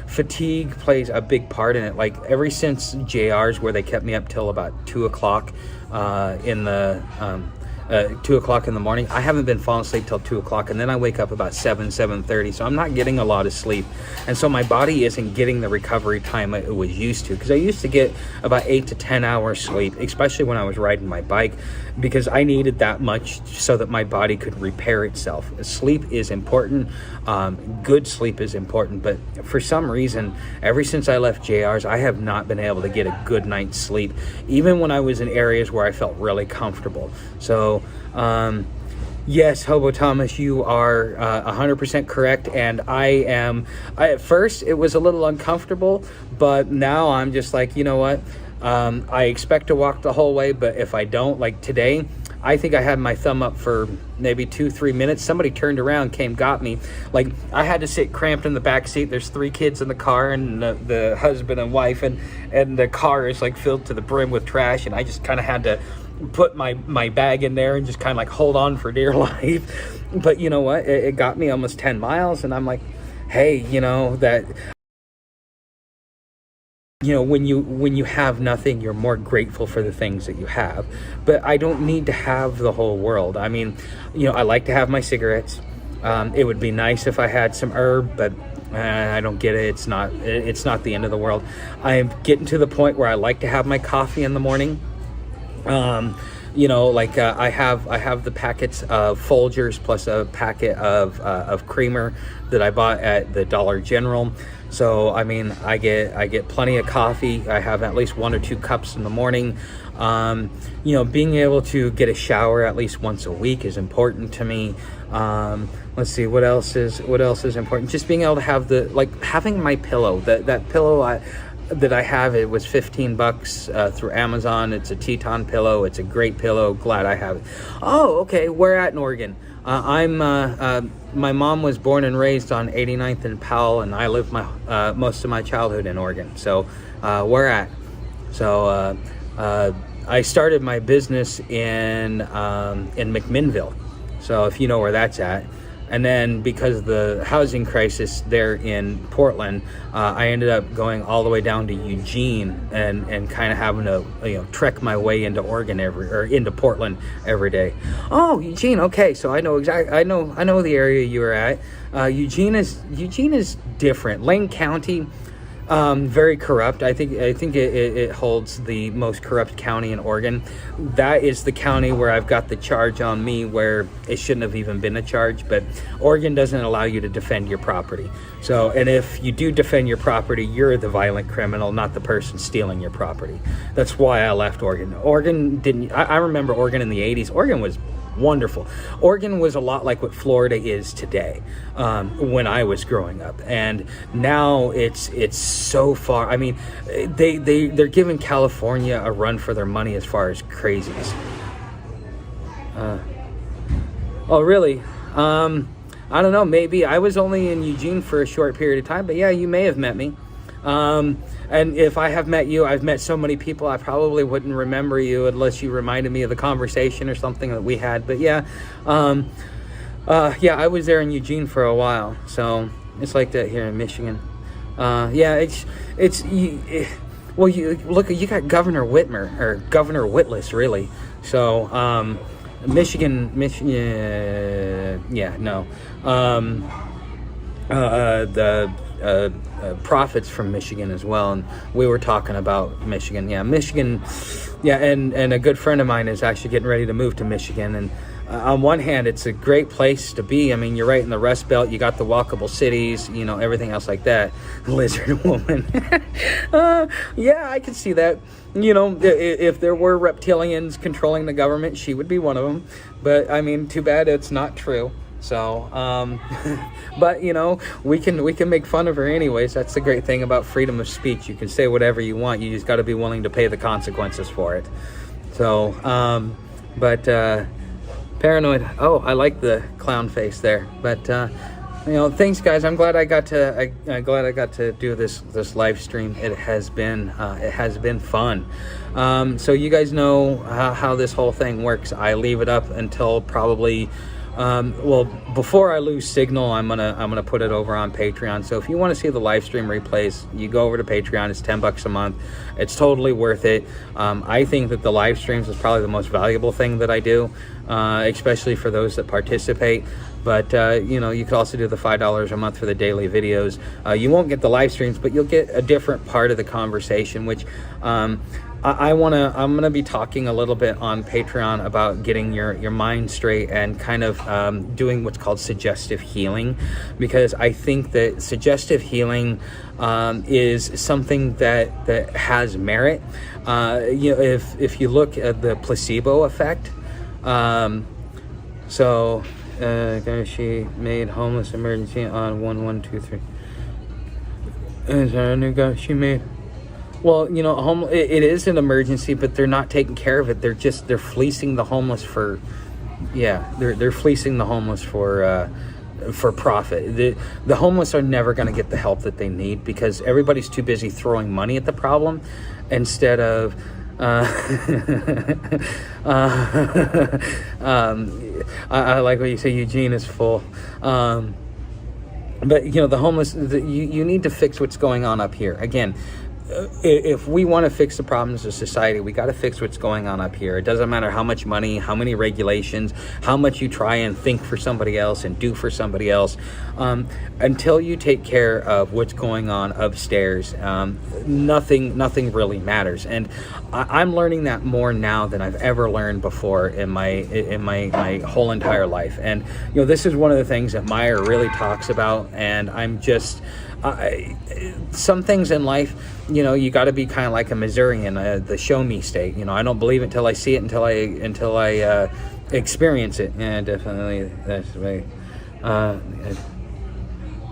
[SPEAKER 1] fatigue plays a big part in it. Like, ever since JR's, where they kept me up till about 2 o'clock in the 2 o'clock in the morning, I haven't been falling asleep till 2 o'clock, and then I wake up about 7:30, so I'm not getting a lot of sleep, and so my body isn't getting the recovery time it was used to, because I used to get about 8 to 10 hours sleep, especially when I was riding my bike, because I needed that much so that my body could repair itself. Sleep is important. Good sleep is important, but for some reason, ever since I left JR's, I have not been able to get a good night's sleep, even when I was in areas where I felt really comfortable. So yes, Hobo Thomas, you are 100% correct, and at first it was a little uncomfortable, but now I'm just like, you know what, I expect to walk the whole way, but if I don't, like today, I think I had my thumb up for maybe 2-3 minutes. Somebody turned around, got me. Like, I had to sit cramped in the back seat. There's 3 kids in the car, and the husband and wife, and the car is like filled to the brim with trash, and I just kind of had to put my bag in there and just kind of like hold on for dear life. But you know what? It got me almost 10 miles, and I'm like, hey, that... when you have nothing, you're more grateful for the things that you have. But I don't need to have the whole world. I mean, I like to have my cigarettes. It would be nice if I had some herb, but I don't get it. It's not the end of the world. I'm getting to the point where I like to have my coffee in the morning. I have the packets of Folgers plus a packet of creamer that I bought at the Dollar General. So I mean, I get plenty of coffee. I have at least 1 or 2 cups in the morning. Being able to get a shower at least once a week is important to me. Let's see, what else is important. Just being able to have having my pillow, that pillow that I have, it was $15 through Amazon. It's a Teton pillow. It's a great pillow. Glad I have it. Oh, okay. Where at in Oregon? My mom was born and raised on 89th and Powell, and I lived most of my childhood in Oregon. So, where at? So, I started my business in McMinnville. So if you know where that's at. And then because of the housing crisis there in Portland, I ended up going all the way down to Eugene and kind of having to trek my way into into Portland every day. Oh, Eugene, okay, so I know I know the area you were at. Eugene is different. Lane County, very corrupt. I think it holds the most corrupt county in Oregon. That is the county where I've got the charge on me where it shouldn't have even been a charge, but Oregon doesn't allow you to defend your property. So, and if you do defend your property, you're the violent criminal, not the person stealing your property. That's why I left Oregon. I remember Oregon in the 80s. Oregon was wonderful. Oregon was a lot like what Florida is today, when I was growing up, and now it's so far. I mean, they're giving California a run for their money as far as crazies. Oh, really? I don't know. Maybe I was only in Eugene for a short period of time, but yeah, you may have met me. And if I have met you, I've met so many people, I probably wouldn't remember you unless you reminded me of the conversation or something that we had. But yeah, I was there in Eugene for a while. So it's like that here in Michigan. Yeah, well, you look, you got Governor Whitmer, or Governor Whitless, really. So, Michigan, yeah, no. The prophets from Michigan as well, and we were talking about Michigan. Yeah, Michigan. Yeah, and a good friend of mine is actually getting ready to move to Michigan, and on one hand, it's a great place to be. I mean, you're right in the Rust Belt. You got the walkable cities, everything else like that. Lizard woman. Yeah, I could see that. If there were reptilians controlling the government, she would be one of them. But I mean, too bad it's not true. So, but we can make fun of her anyways. That's the great thing about freedom of speech. You can say whatever you want. You just got to be willing to pay the consequences for it. So, but paranoid. Oh, I like the clown face there. But thanks guys. I'm glad I got to do this live stream. It has been fun. So you guys know how this whole thing works. I leave it up until probably. Before I lose signal, I'm gonna put it over on Patreon. So if you want to see the live stream replays, you go over to Patreon. It's $10 a month. It's totally worth it. I think that the live streams is probably the most valuable thing that I do, especially for those that participate. But you could also do the $5 a month for the daily videos. You won't get the live streams, but you'll get a different part of the conversation, which I'm gonna be talking a little bit on Patreon about getting your mind straight and kind of doing what's called suggestive healing, because I think that suggestive healing is something that has merit. If you look at the placebo effect, she made homeless emergency on 1123. Is there a new guy she made? Well, it is an emergency, but they're not taking care of it. They're fleecing the homeless for, they're fleecing the homeless for profit. The homeless are never going to get the help that they need because everybody's too busy throwing money at the problem instead of. I like what you say. Eugene is full. But the homeless. You need to fix what's going on up here. Again. If we want to fix the problems of society, we got to fix what's going on up here. It doesn't matter how much money, how many regulations, how much you try and think for somebody else and do for somebody else. Until you take care of what's going on upstairs, nothing really matters. And I'm learning that more now than I've ever learned before in my whole entire life. And this is one of the things that Meyer really talks about. And I'm just. Some things in life, you got to be kind of like a Missourian, the show me state. I don't believe it until I see it, until I experience it. Yeah, definitely, that's the way.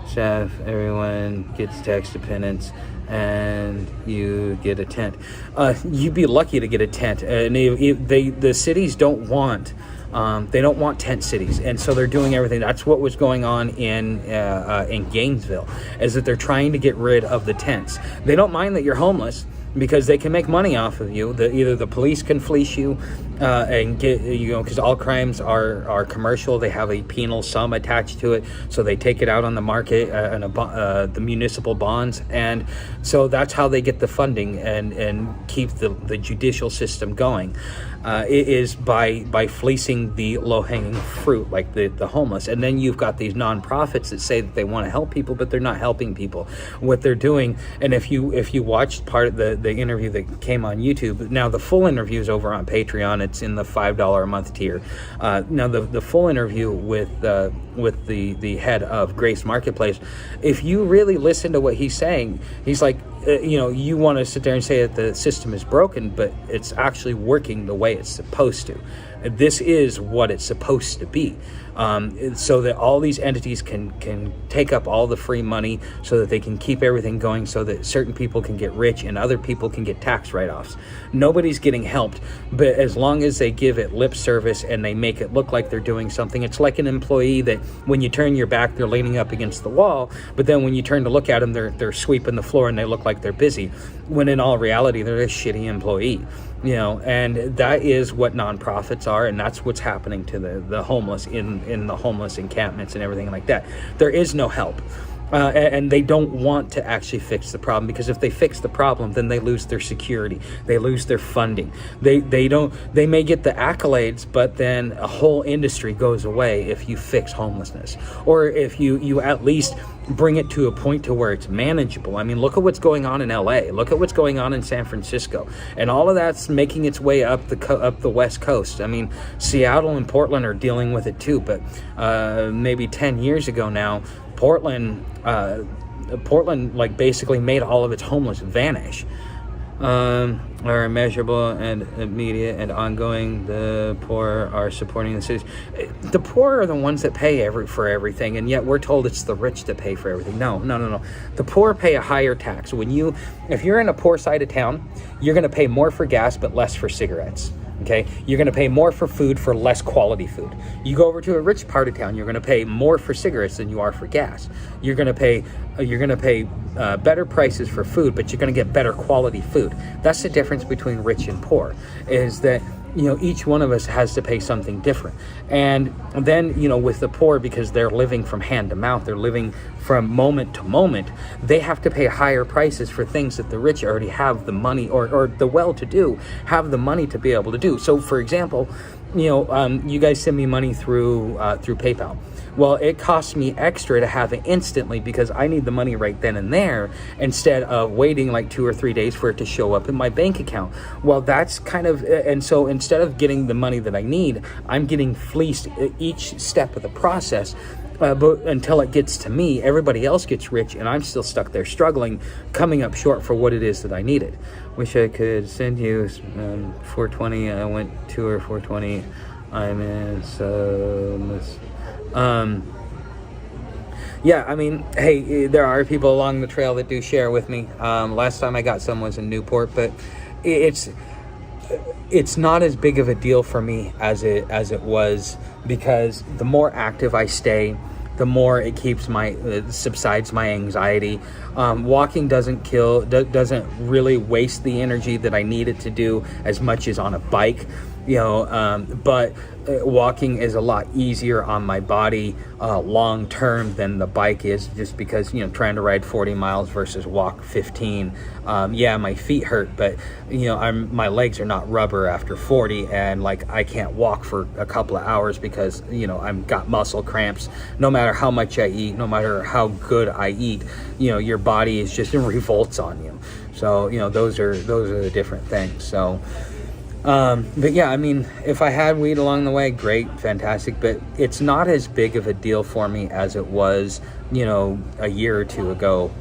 [SPEAKER 1] Chef, everyone gets tax dependents, and you get a tent. You'd be lucky to get a tent. And the cities don't want. They don't want tent cities, and so they're doing everything. That's what was going on in Gainesville, is that they're trying to get rid of the tents. They don't mind that you're homeless. because they can make money off of you. Either the police can fleece you and get, because all crimes are commercial. They have a penal sum attached to it, so they take it out on the market and the municipal bonds, and so that's how they get the funding and keep the judicial system going. It is by fleecing the low-hanging fruit, like the homeless. And then you've got these nonprofits that say that they want to help people, but they're not helping people. What they're doing, and if you watched part of the interview that came on YouTube, now the full interview is over on Patreon. It's in the $5 a month tier. Now the full interview with the head of Grace Marketplace, if you really listen to what he's saying, he's like, you want to sit there and say that the system is broken, but it's actually working the way it's supposed to. This is what it's supposed to be, so that all these entities can take up all the free money, so that they can keep everything going, so that certain people can get rich and other people can get tax write-offs. Nobody's getting helped, but as long as they give it lip service and they make it look like they're doing something, it's like an employee that when you turn your back, they're leaning up against the wall, but then when you turn to look at them, they're sweeping the floor and they look like they're busy, when in all reality, they're a shitty employee. And that is what nonprofits are, and that's what's happening to the homeless in the homeless encampments and everything like that. There is no help. And they don't want to actually fix the problem, because if they fix the problem, then they lose their security, they lose their funding. They may get the accolades, but then a whole industry goes away if you fix homelessness, or if you at least bring it to a point to where it's manageable. I mean, look at what's going on in LA. Look at what's going on in San Francisco, and all of that's making its way up the West Coast. I mean, Seattle and Portland are dealing with it too, but maybe 10 years ago now, Portland like basically made all of its homeless vanish. Are immeasurable and immediate and ongoing. The poor are supporting the cities. The poor are the ones that pay for everything, and yet we're told it's the rich that pay for everything. No. The poor pay a higher tax. If you're in a poor side of town, you're going to pay more for gas but less for cigarettes. Okay, you're going to pay more for food for less quality food. You go over to a rich part of town, you're going to pay more for cigarettes than you are for gas. You're going to pay better prices for food, but you're going to get better quality food. That's the difference between rich and poor, is that each one of us has to pay something different. And then, with the poor, because they're living from hand to mouth, they're living from moment to moment, they have to pay higher prices for things that the rich already have the money, or the well-to-do have the money to be able to do. So, for example, you guys send me money through PayPal. Well, it costs me extra to have it instantly because I need the money right then and there, instead of waiting like 2 or 3 days for it to show up in my bank account. Well, that's and so instead of getting the money that I need, I'm getting fleeced each step of the process. But until it gets to me, everybody else gets rich, and I'm still stuck there struggling, coming up short for what it is that I needed. Wish I could send you 420. I went 2 or 420. I'm in yeah, I mean, hey, there are people along the trail that do share with me. Last time I got some was in Newport, but it's not as big of a deal for me as it was, because the more active I stay, the more it keeps subsides my anxiety. Walking doesn't really waste the energy that I need it to do as much as on a bike, but walking is a lot easier on my body long term than the bike is, just because trying to ride 40 miles versus walk 15, my feet hurt, but my legs are not rubber after 40, and like I can't walk for a couple of hours because I've got muscle cramps. No matter how much I eat, no matter how good I eat, your body is just in revolts on you. So those are the different things. So but yeah, I mean, if I had weed along the way, great, fantastic, but it's not as big of a deal for me as it was, a year or two ago,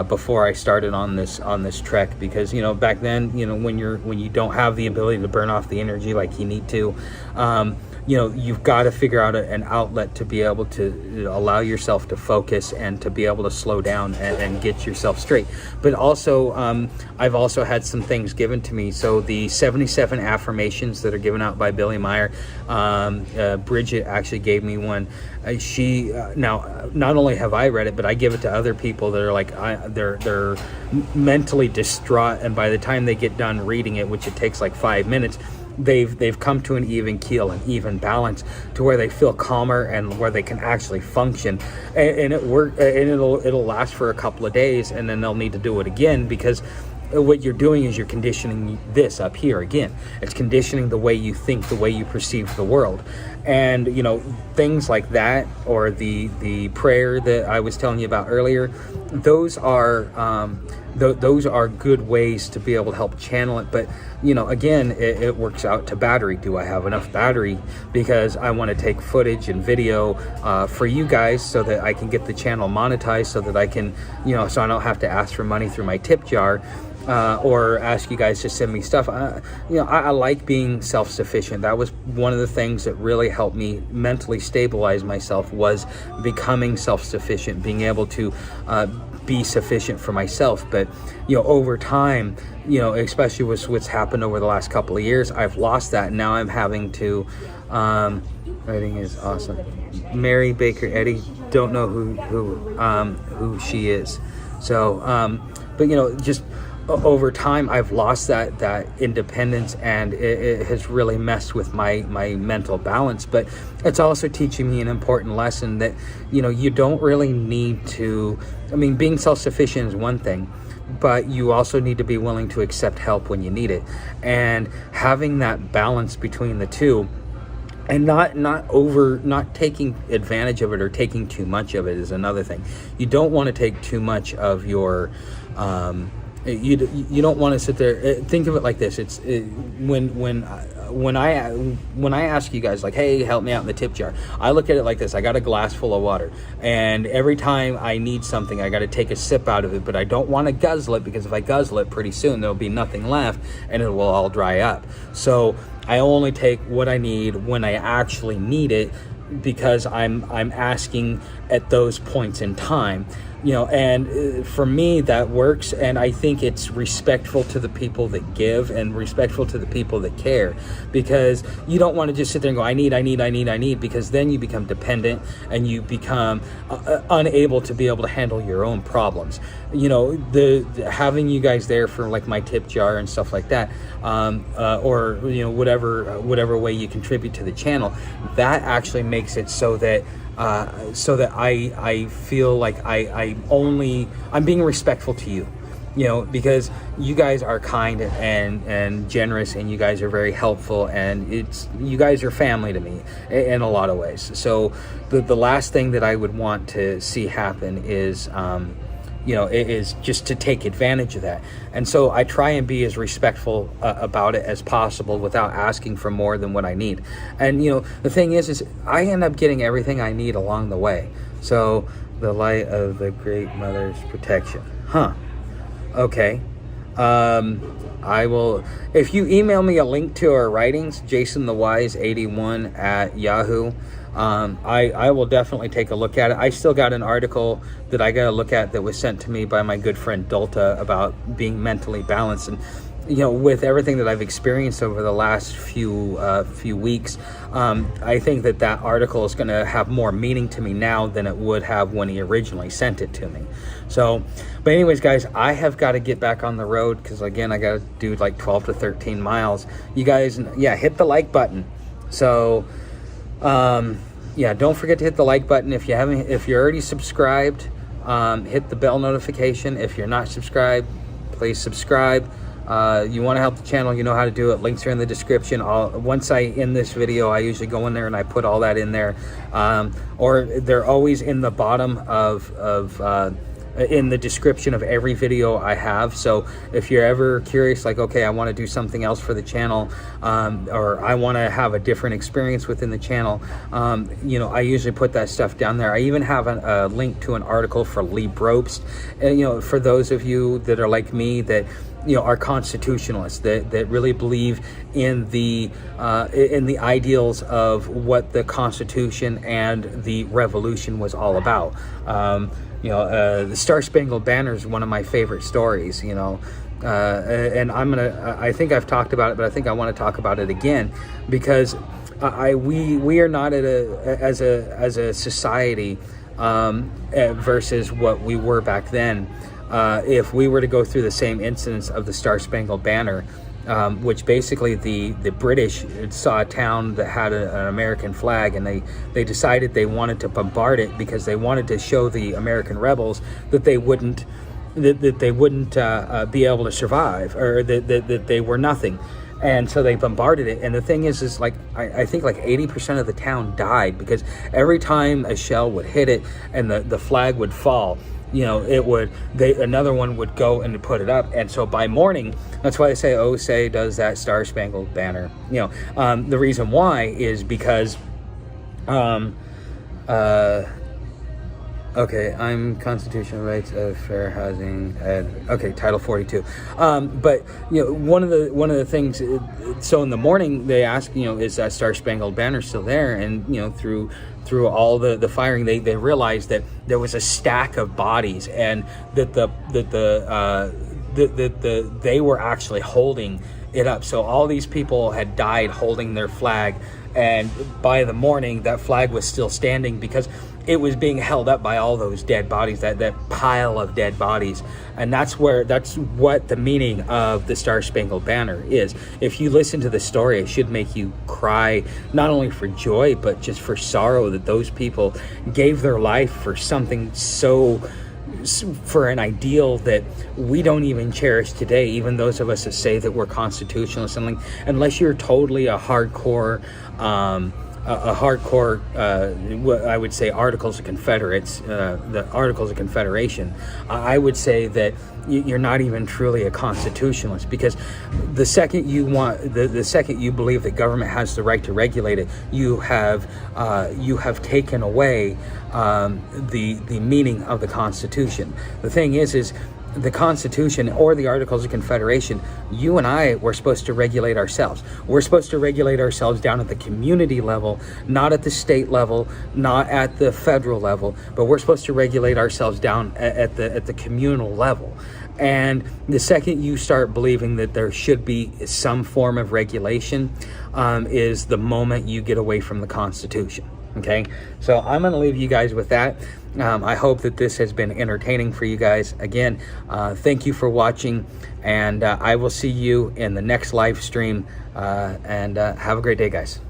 [SPEAKER 1] before I started on this trek, because, back then, when you don't have the ability to burn off the energy like you need to, you've got to figure out an outlet to be able to allow yourself to focus and to be able to slow down and get yourself straight. But also, I've also had some things given to me. So the 77 affirmations that are given out by Billy Meyer, Bridget actually gave me one. she now not only have I read it, but I give it to other people that are like they're mentally distraught, and by the time they get done reading it, which it takes like 5 minutes, they've come to an even keel, an even balance, to where they feel calmer and where they can actually function, and it'll last for a couple of days, and then they'll need to do it again, because what you're doing is you're conditioning this up here again. It's conditioning the way you think, the way you perceive the world. And things like that, or the prayer that I was telling you about earlier, those are good ways to be able to help channel it. But again, it works out to battery. Do I have enough battery? Because I want to take footage and video for you guys, so that I can get the channel monetized, so that I can so I don't have to ask for money through my tip jar, or ask you guys to send me stuff. I like being self-sufficient. That was one of the things that really helped me mentally stabilize myself, was becoming self-sufficient, being able to be sufficient for myself. But over time, especially with what's happened over the last couple of years, I've lost that, and now I'm having to writing is awesome. Mary Baker Eddy, don't know who she is. So but just over time, I've lost that independence, and it has really messed with my mental balance. But it's also teaching me an important lesson that you don't really need to. I mean, being self-sufficient is one thing, but you also need to be willing to accept help when you need it, and having that balance between the two, and not taking advantage of it or taking too much of it is another thing. You don't want to take too much of your you don't want to sit there. Think of it like this. It's when I ask you guys, like, hey, help me out in the tip jar, I look at it like this. I got a glass full of water, and every time I need something, I got to take a sip out of it, but I don't want to guzzle it, because if I guzzle it, pretty soon there'll be nothing left and it will all dry up. So I only take what I need when I actually need it, because I'm asking at those points in time. And for me, that works, and I think it's respectful to the people that give, and respectful to the people that care, because you don't want to just sit there and go, I need, because then you become dependent, and you become unable to be able to handle your own problems. The having you guys there for like my tip jar and stuff like that, or whatever way you contribute to the channel, that actually makes it so that I feel like I'm being respectful to you, because you guys are kind and generous, and you guys are very helpful, and you guys are family to me in a lot of ways. So the last thing that I would want to see happen is it is just to take advantage of that. And so I try and be as respectful about it as possible, without asking for more than what I need. And the thing is I end up getting everything I need along the way. So the light of the Great Mother's protection. Okay. I will, if you email me a link to our writings, jasonthewise81 at Yahoo, I will definitely take a look at it. I still got an article that I got to look at that was sent to me by my good friend Dolta about being mentally balanced. And with everything that I've experienced over the last few weeks, I think that article is going to have more meaning to me now than it would have when he originally sent it to me. So, but anyways, guys, I have got to get back on the road, because again, I got to do like 12 to 13 miles. You guys, hit the like button. So, don't forget to hit the like button. If you're already subscribed, hit the bell notification. If you're not subscribed, please subscribe. You want to help the channel, you know how to do it. Links are in the description. Once I end this video, I usually go in there and I put all that in there, or they're always in the bottom of in the description of every video I have. So if you're ever curious, like, okay, I want to do something else for the channel, or I want to have a different experience within the channel, I usually put that stuff down there. I even have a link to an article for Lee Brobst, for those of you that are like me, that are constitutionalists, that really believe in the ideals of what the Constitution and the Revolution was all about. The Star Spangled Banner is one of my favorite stories. and I think I've talked about it, but I think I want to talk about it again, because we are not as a society versus what we were back then. If we were to go through the same incidents of the Star Spangled Banner, which basically the British saw a town that had an American flag, and they decided they wanted to bombard it because they wanted to show the American rebels that they wouldn't be able to survive, or that they were nothing. And so they bombarded it. And the thing is like, I think like 80% of the town died, because every time a shell would hit it and the flag would fall, another one would go and put it up. And so by morning, that's why they say, oh, say does that Star Spangled Banner. The reason why is because, okay, I'm constitutional rights of fair housing. Okay, Title 42. But one of the things. So in the morning they ask, is that Star Spangled Banner still there? And through all the firing, they realized that there was a stack of bodies, and that they were actually holding it up. So all these people had died holding their flag, and by the morning that flag was still standing, because it was being held up by all those dead bodies, that pile of dead bodies. And that's what the meaning of the Star Spangled Banner is. If you listen to the story, it should make you cry, not only for joy, but just for sorrow, that those people gave their life for something for an ideal that we don't even cherish today. Even those of us that say that we're constitutionalists, and unless you're totally a hardcore what I would say Articles of Confederates, the Articles of Confederation, I would say that you're not even truly a constitutionalist, because the second you the second you believe that government has the right to regulate it, you have taken away the meaning of the Constitution. The thing is the Constitution, or the Articles of Confederation, you and I were supposed to regulate ourselves. We're supposed to regulate ourselves down at the community level, not at the state level, not at the federal level, but we're supposed to regulate ourselves down at the communal level. And the second you start believing that there should be some form of regulation, is the moment you get away from the Constitution. Okay, so I'm going to leave you guys with that. I hope that this has been entertaining for you guys. Again, thank you for watching, and I will see you in the next live stream, and have a great day, guys.